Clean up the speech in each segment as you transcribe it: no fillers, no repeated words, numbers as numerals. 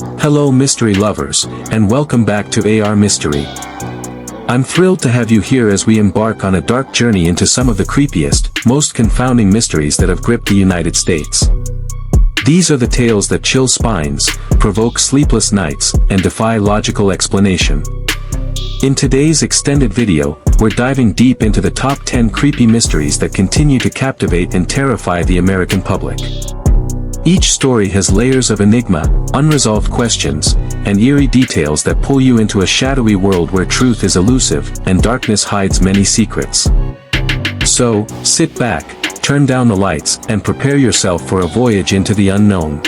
Hello mystery lovers, and welcome back to AR Mystery. I'm thrilled to have you here as we embark on a dark journey into some of the creepiest, most confounding mysteries that have gripped the United States. These are the tales that chill spines, provoke sleepless nights, and defy logical explanation. In today's extended video, we're diving deep into the top 10 creepy mysteries that continue to captivate and terrify the American public. Each story has layers of enigma, unresolved questions, and eerie details that pull you into a shadowy world where truth is elusive and darkness hides many secrets. So, sit back, turn down the lights, and prepare yourself for a voyage into the unknown.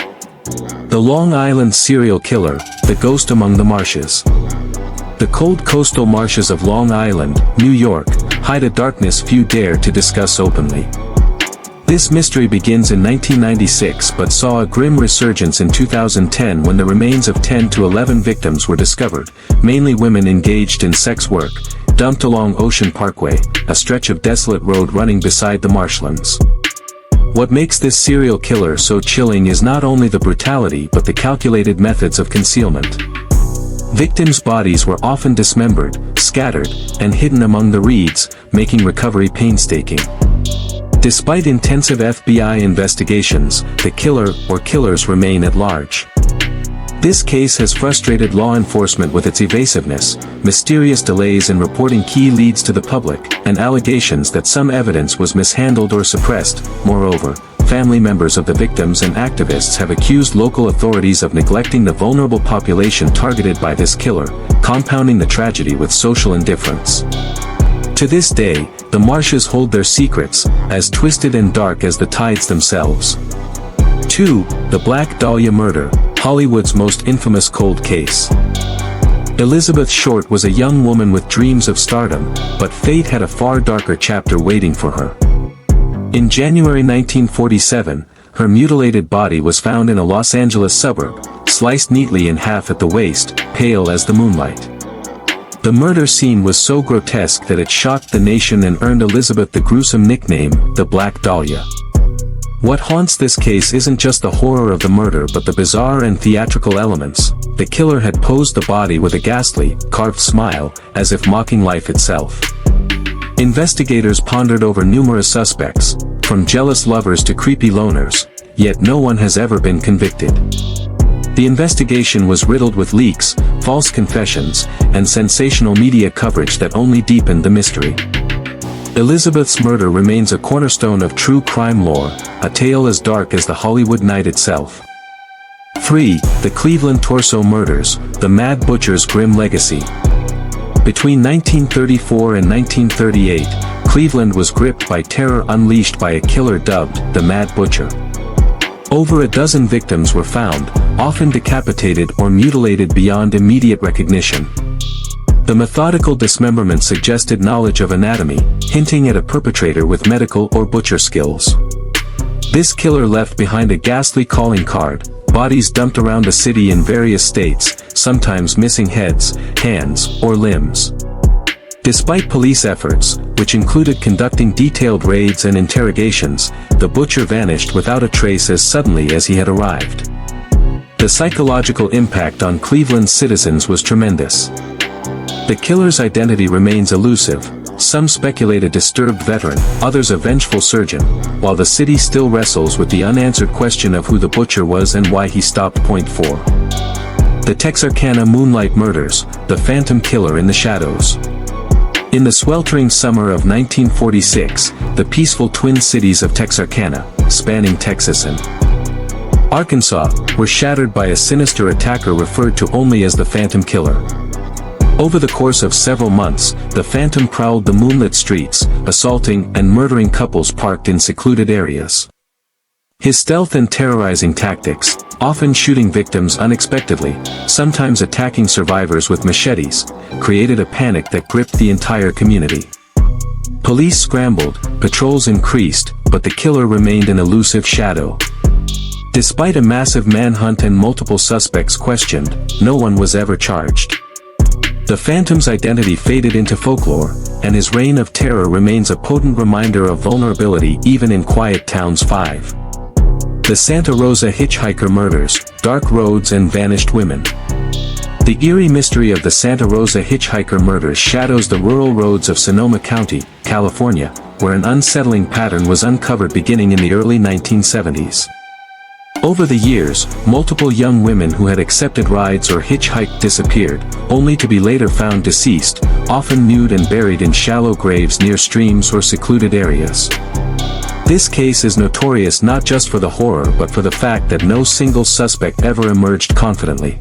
The Long Island serial killer, the ghost among the marshes. The cold coastal marshes of Long Island, New York, hide a darkness few dare to discuss openly. This mystery begins in 1996 but saw a grim resurgence in 2010 when the remains of 10 to 11 victims were discovered, mainly women engaged in sex work, dumped along Ocean Parkway, a stretch of desolate road running beside the marshlands. What makes this serial killer so chilling is not only the brutality but the calculated methods of concealment. Victims' bodies were often dismembered, scattered, and hidden among the reeds, making recovery painstaking. Despite intensive FBI investigations, the killer or killers remain at large. This case has frustrated law enforcement with its evasiveness, mysterious delays in reporting key leads to the public, and allegations that some evidence was mishandled or suppressed. Moreover, family members of the victims and activists have accused local authorities of neglecting the vulnerable population targeted by this killer, compounding the tragedy with social indifference. To this day, the marshes hold their secrets, as twisted and dark as the tides themselves. 2. The Black Dahlia Murder, Hollywood's most infamous cold case. Elizabeth Short was a young woman with dreams of stardom, but fate had a far darker chapter waiting for her. In January 1947, her mutilated body was found in a Los Angeles suburb, sliced neatly in half at the waist, pale as the moonlight. The murder scene was so grotesque that it shocked the nation and earned Elizabeth the gruesome nickname, the Black Dahlia. What haunts this case isn't just the horror of the murder but the bizarre and theatrical elements. The killer had posed the body with a ghastly, carved smile, as if mocking life itself. Investigators pondered over numerous suspects, from jealous lovers to creepy loners, yet no one has ever been convicted. The investigation was riddled with leaks, false confessions, and sensational media coverage that only deepened the mystery. Elizabeth's murder remains a cornerstone of true crime lore, a tale as dark as the Hollywood night itself. 3. The Cleveland Torso Murders, the Mad Butcher's grim legacy. Between 1934 and 1938, Cleveland was gripped by terror unleashed by a killer dubbed the Mad Butcher. Over a dozen victims were found, often decapitated or mutilated beyond immediate recognition. The methodical dismemberment suggested knowledge of anatomy, hinting at a perpetrator with medical or butcher skills. This killer left behind a ghastly calling card, bodies dumped around the city in various states, sometimes missing heads, hands, or limbs. Despite police efforts, which included conducting detailed raids and interrogations, the butcher vanished without a trace as suddenly as he had arrived. The psychological impact on Cleveland's citizens was tremendous. The killer's identity remains elusive. Some speculate a disturbed veteran, others a vengeful surgeon, while the city still wrestles with the unanswered question of who the butcher was and why he stopped. Point 4. The Texarkana Moonlight Murders, the Phantom Killer in the Shadows. In the sweltering summer of 1946, the peaceful twin cities of Texarkana, spanning Texas and Arkansas, were shattered by a sinister attacker referred to only as the Phantom Killer. Over the course of several months, the Phantom prowled the moonlit streets, assaulting and murdering couples parked in secluded areas. His stealth and terrorizing tactics, often shooting victims unexpectedly, sometimes attacking survivors with machetes, created a panic that gripped the entire community. Police scrambled, patrols increased, but the killer remained an elusive shadow. Despite a massive manhunt and multiple suspects questioned, no one was ever charged. The Phantom's identity faded into folklore, and his reign of terror remains a potent reminder of vulnerability even in quiet towns. 5. The Santa Rosa Hitchhiker Murders, Dark Roads and Vanished Women. The eerie mystery of the Santa Rosa Hitchhiker murders shadows the rural roads of Sonoma County, California, where an unsettling pattern was uncovered beginning in the early 1970s. Over the years, multiple young women who had accepted rides or hitchhiked disappeared, only to be later found deceased, often nude and buried in shallow graves near streams or secluded areas. This case is notorious not just for the horror but for the fact that no single suspect ever emerged confidently.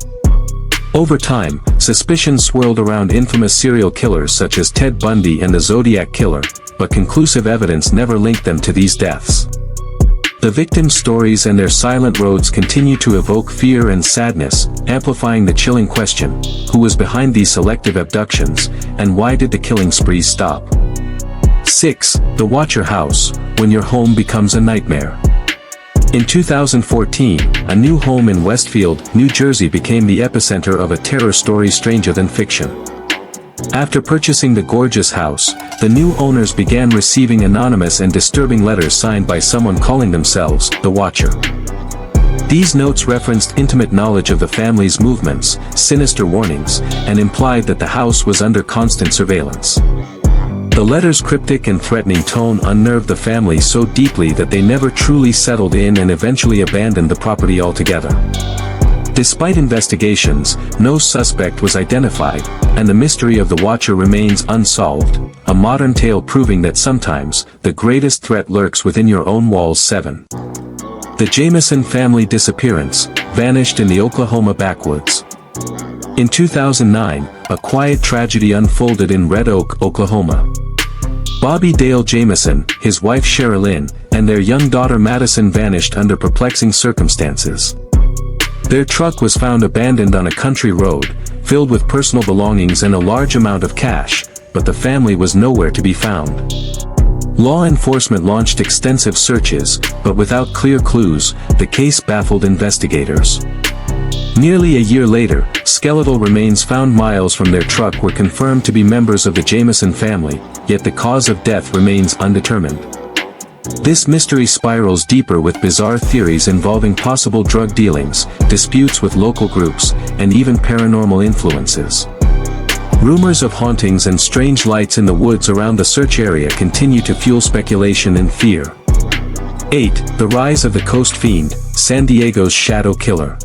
Over time, suspicion swirled around infamous serial killers such as Ted Bundy and the Zodiac Killer, but conclusive evidence never linked them to these deaths. The victims' stories and their silent roads continue to evoke fear and sadness, amplifying the chilling question: who was behind these selective abductions, and why did the killing sprees stop? 6. The Watcher House, when your home becomes a nightmare. In 2014, a new home in Westfield, New Jersey became the epicenter of a terror story stranger than fiction. After purchasing the gorgeous house, the new owners began receiving anonymous and disturbing letters signed by someone calling themselves the Watcher. These notes referenced intimate knowledge of the family's movements, sinister warnings, and implied that the house was under constant surveillance. The letter's cryptic and threatening tone unnerved the family so deeply that they never truly settled in and eventually abandoned the property altogether. Despite investigations, no suspect was identified, and the mystery of the Watcher remains unsolved, a modern tale proving that sometimes, the greatest threat lurks within your own walls. 7. The Jamison family disappearance, vanished in the Oklahoma backwoods. In 2009, a quiet tragedy unfolded in Red Oak, Oklahoma. Bobby Dale Jamison, his wife Sherilyn, and their young daughter Madison vanished under perplexing circumstances. Their truck was found abandoned on a country road, filled with personal belongings and a large amount of cash, but the family was nowhere to be found. Law enforcement launched extensive searches, but without clear clues, the case baffled investigators. Nearly a year later, skeletal remains found miles from their truck were confirmed to be members of the Jamison family, yet the cause of death remains undetermined. This mystery spirals deeper with bizarre theories involving possible drug dealings, disputes with local groups, and even paranormal influences. Rumors of hauntings and strange lights in the woods around the search area continue to fuel speculation and fear. 8. The rise of the Coast Fiend, San Diego's shadow killer.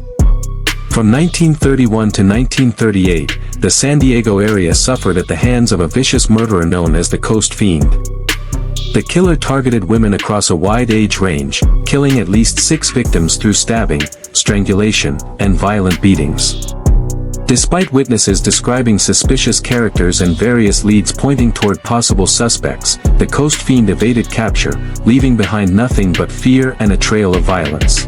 From 1931 to 1938, the San Diego area suffered at the hands of a vicious murderer known as the Coast Fiend. The killer targeted women across a wide age range, killing at least 6 victims through stabbing, strangulation, and violent beatings. Despite witnesses describing suspicious characters and various leads pointing toward possible suspects, the Coast Fiend evaded capture, leaving behind nothing but fear and a trail of violence.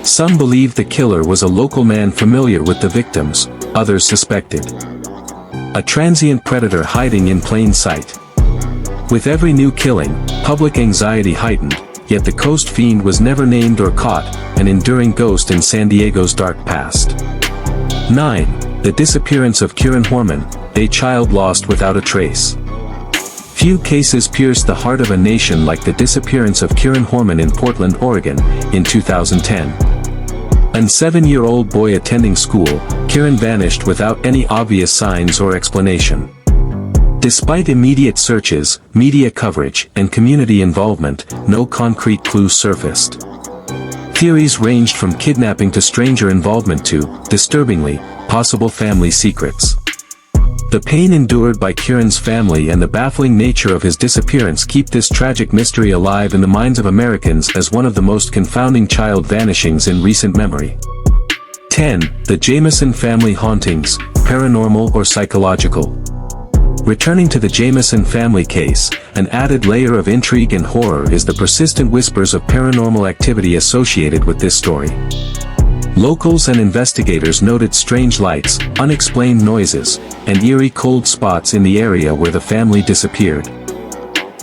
Some believed the killer was a local man familiar with the victims, others suspected a transient predator hiding in plain sight. With every new killing, public anxiety heightened, yet the Coast Fiend was never named or caught, an enduring ghost in San Diego's dark past. 9. The disappearance of Kieran Horman, a child lost without a trace. Few cases pierced the heart of a nation like the disappearance of Kieran Horman in Portland, Oregon, in 2010. An 7-year-old boy attending school, Kieran vanished without any obvious signs or explanation. Despite immediate searches, media coverage, and community involvement, no concrete clues surfaced. Theories ranged from kidnapping to stranger involvement to, disturbingly, possible family secrets. The pain endured by Kieran's family and the baffling nature of his disappearance keep this tragic mystery alive in the minds of Americans as one of the most confounding child vanishings in recent memory. 10. The Jamison family hauntings, paranormal or psychological. Returning to the Jamison family case, an added layer of intrigue and horror is the persistent whispers of paranormal activity associated with this story. Locals and investigators noted strange lights, unexplained noises, and eerie cold spots in the area where the family disappeared.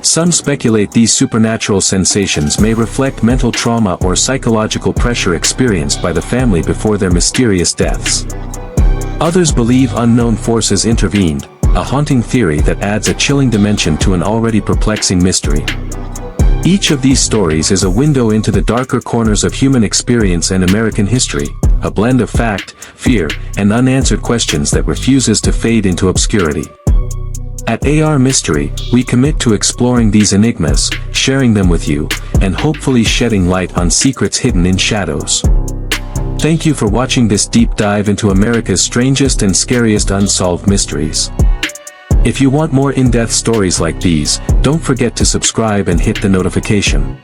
Some speculate these supernatural sensations may reflect mental trauma or psychological pressure experienced by the family before their mysterious deaths. Others believe unknown forces intervened, a haunting theory that adds a chilling dimension to an already perplexing mystery. Each of these stories is a window into the darker corners of human experience and American history, a blend of fact, fear, and unanswered questions that refuses to fade into obscurity. At AR Mystery, we commit to exploring these enigmas, sharing them with you, and hopefully shedding light on secrets hidden in shadows. Thank you for watching this deep dive into America's strangest and scariest unsolved mysteries. If you want more in-depth stories like these, don't forget to subscribe and hit the notification.